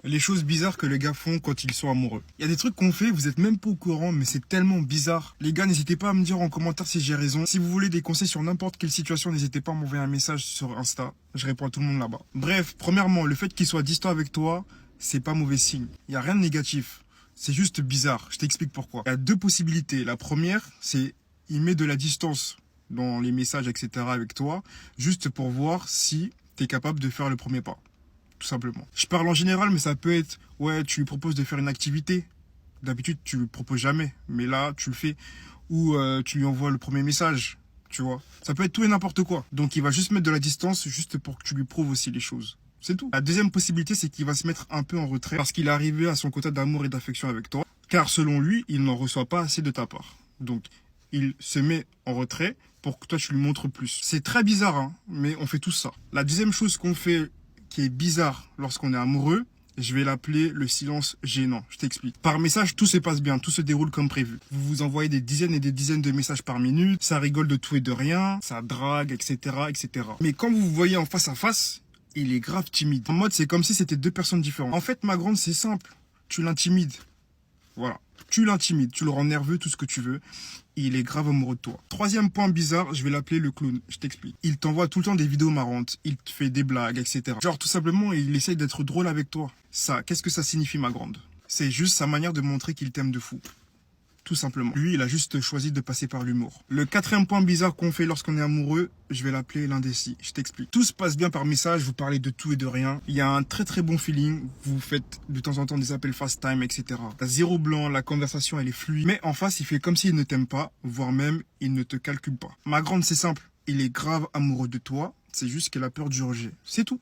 Les choses bizarres que les gars font quand ils sont amoureux. Il y a des trucs qu'on fait, vous êtes même pas au courant, mais c'est tellement bizarre. Les gars, n'hésitez pas à me dire en commentaire si j'ai raison. Si vous voulez des conseils sur n'importe quelle situation, n'hésitez pas à m'envoyer un message sur Insta. Je réponds à tout le monde là-bas. Bref, premièrement, le fait qu'il soit distant avec toi, c'est pas mauvais signe. Il y a rien de négatif. C'est juste bizarre. Je t'explique pourquoi. Il y a deux possibilités. La première, c'est il met de la distance dans les messages, etc. avec toi, juste pour voir si tu es capable de faire le premier pas. Tout simplement. Je parle en général, mais ça peut être, ouais, tu lui proposes de faire une activité. D'habitude, tu le proposes jamais, mais là, tu le fais. Ou tu lui envoies le premier message, tu vois. Ça peut être tout et n'importe quoi. Donc, il va juste mettre de la distance, juste pour que tu lui prouves aussi les choses. C'est tout. La deuxième possibilité, c'est qu'il va se mettre un peu en retrait parce qu'il est arrivé à son quota d'amour et d'affection avec toi. Car selon lui, il n'en reçoit pas assez de ta part. Donc, il se met en retrait pour que toi, tu lui montres plus. C'est très bizarre, hein, mais on fait tout ça. La deuxième chose qu'on fait qui est bizarre lorsqu'on est amoureux, je vais l'appeler le silence gênant. Je t'explique. Par message, tout se passe bien, tout se déroule comme prévu. Vous vous envoyez des dizaines et des dizaines de messages par minute, ça rigole de tout et de rien, ça drague, etc., etc. Mais quand vous vous voyez en face à face, il est grave timide. En mode, c'est comme si c'était deux personnes différentes. En fait, ma grande, c'est simple. Tu l'intimides. Voilà. Tu l'intimides, tu le rends nerveux, tout ce que tu veux. Il est grave amoureux de toi. Troisième point bizarre, je vais l'appeler le clown. Je t'explique. Il t'envoie tout le temps des vidéos marrantes. Il te fait des blagues, etc. Genre, tout simplement, il essaye d'être drôle avec toi. Ça, qu'est-ce que ça signifie, ma grande? C'est juste sa manière de montrer qu'il t'aime de fou. Tout simplement. Lui, il a juste choisi de passer par l'humour. Le quatrième point bizarre qu'on fait lorsqu'on est amoureux, je vais l'appeler l'indécis. Je t'explique. Tout se passe bien par message, vous parlez de tout et de rien. Il y a un très très bon feeling. Vous faites de temps en temps des appels FaceTime, etc. T'as zéro blanc, la conversation elle est fluide. Mais en face, il fait comme s'il ne t'aime pas, voire même, il ne te calcule pas. Ma grande, c'est simple. Il est grave amoureux de toi. C'est juste qu'il a peur du rejet. C'est tout.